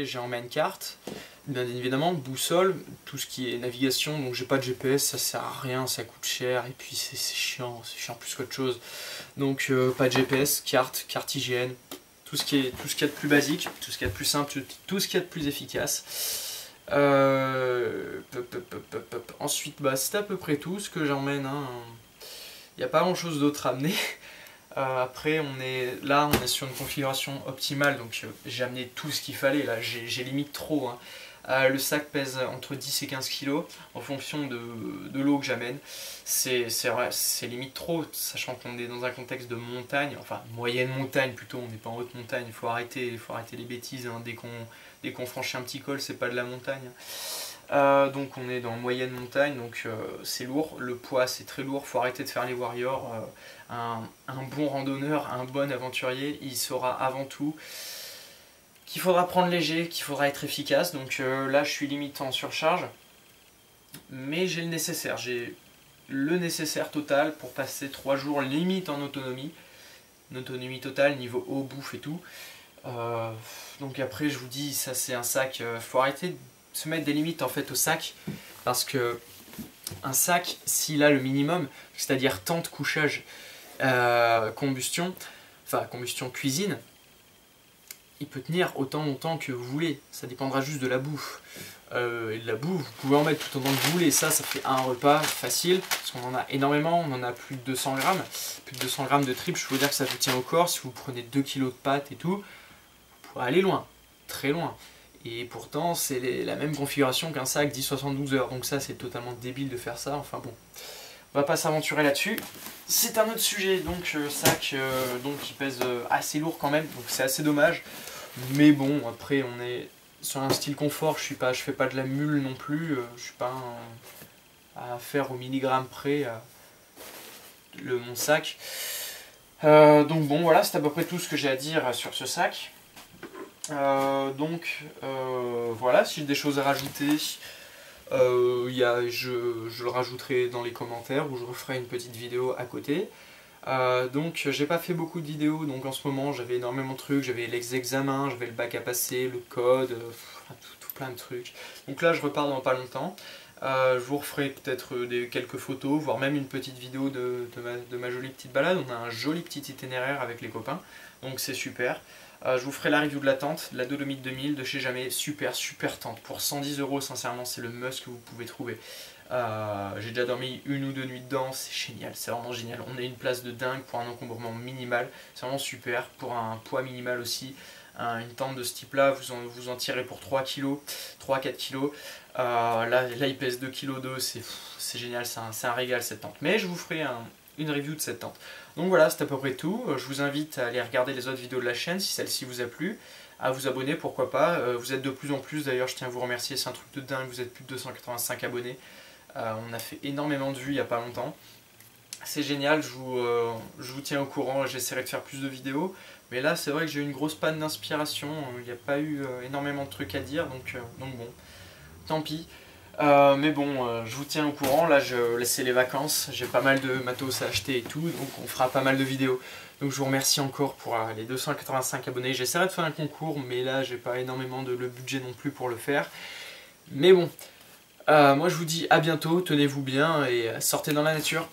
j'emmène carte, bien évidemment, boussole, tout ce qui est navigation, donc j'ai pas de GPS, ça sert à rien, ça coûte cher, et puis c'est chiant plus qu'autre chose. Donc pas de GPS, carte hygiène, tout ce qu'il y a de plus basique, tout ce qu'il y a de plus simple, tout ce qu'il y a de plus efficace. Ensuite, bah, c'est à peu près tout ce que j'emmène. Hein. Il n'y a pas grand chose d'autre à amener. Après, on est sur une configuration optimale, donc j'ai amené tout ce qu'il fallait. Là, j'ai limite trop. Hein. Le sac pèse entre 10 et 15 kg en fonction de l'eau que j'amène. C'est limite trop, sachant qu'on est dans un contexte de montagne, enfin moyenne montagne plutôt, on n'est pas en haute montagne, il faut arrêter les bêtises. Hein. Dès qu'on franchit un petit col, c'est pas de la montagne. Donc on est dans moyenne montagne, donc c'est lourd, le poids c'est très lourd, faut arrêter de faire les warriors. Un bon randonneur, un bon aventurier, il saura avant tout qu'il faudra prendre léger, qu'il faudra être efficace. Donc là je suis limite en surcharge, mais j'ai le nécessaire total pour passer 3 jours limite en autonomie, une autonomie totale niveau eau, bouffe et tout. Donc après je vous dis, ça c'est un sac, faut arrêter de se mettre des limites en fait au sac, parce que un sac, s'il a le minimum, c'est-à-dire tente, couchage, combustion cuisine, il peut tenir autant longtemps que vous voulez, ça dépendra juste de la bouffe. Et de la bouffe, vous pouvez en mettre tout autant que vous voulez, ça fait un repas facile, parce qu'on en a énormément, on en a plus de 200 grammes, de tripes, je peux vous dire que ça vous tient au corps. Si vous prenez 2 kg de pâtes et tout, vous pourrez aller loin, très loin. Et pourtant, c'est la même configuration qu'un sac 10-72 heures. Donc ça, c'est totalement débile de faire ça. Enfin bon, on va pas s'aventurer là-dessus. C'est un autre sujet. Donc sac donc, qui pèse assez lourd quand même. Donc c'est assez dommage. Mais bon, après, on est sur un style confort. Je fais pas de la mule non plus. Je suis pas à faire au milligramme près mon sac. Donc bon, voilà, c'est à peu près tout ce que j'ai à dire sur ce sac. Voilà, si j'ai des choses à rajouter, je le rajouterai dans les commentaires, ou je referai une petite vidéo à côté. Donc j'ai pas fait beaucoup de vidéos, donc en ce moment j'avais énormément de trucs, j'avais les examens, j'avais le bac à passer, le code, tout plein de trucs. Donc là je repars dans pas longtemps. Je vous referai peut-être quelques photos, voire même une petite vidéo de ma jolie petite balade. On a un joli petit itinéraire avec les copains, donc c'est super. Je vous ferai la review de la tente, de la Dolomite 2000 de chez Jamais, super tente. Pour 110 €, sincèrement, c'est le must que vous pouvez trouver. J'ai déjà dormi 1 ou 2 nuits dedans, c'est génial, c'est vraiment génial. On a une place de dingue pour un encombrement minimal, c'est vraiment super. Pour un poids minimal aussi, une tente de ce type-là, vous en tirez pour 3-4 kg. Là, il pèse 2 kg d'eau, c'est génial, c'est un régal cette tente. Mais je vous ferai une review de cette tente. Donc voilà, c'est à peu près tout. Je vous invite à aller regarder les autres vidéos de la chaîne si celle-ci vous a plu, à vous abonner, pourquoi pas. Vous êtes de plus en plus, d'ailleurs je tiens à vous remercier, c'est un truc de dingue, vous êtes plus de 285 abonnés. On a fait énormément de vues il n'y a pas longtemps. C'est génial, je vous tiens au courant, j'essaierai de faire plus de vidéos. Mais là c'est vrai que j'ai eu une grosse panne d'inspiration, il n'y a pas eu énormément de trucs à dire, donc bon, tant pis. Mais bon, je vous tiens au courant, là c'est les vacances, j'ai pas mal de matos à acheter et tout, donc on fera pas mal de vidéos. Donc je vous remercie encore pour les 285 abonnés, j'essaierai de faire un concours, mais là j'ai pas énormément le budget non plus pour le faire. Mais bon, moi je vous dis à bientôt, tenez-vous bien et sortez dans la nature.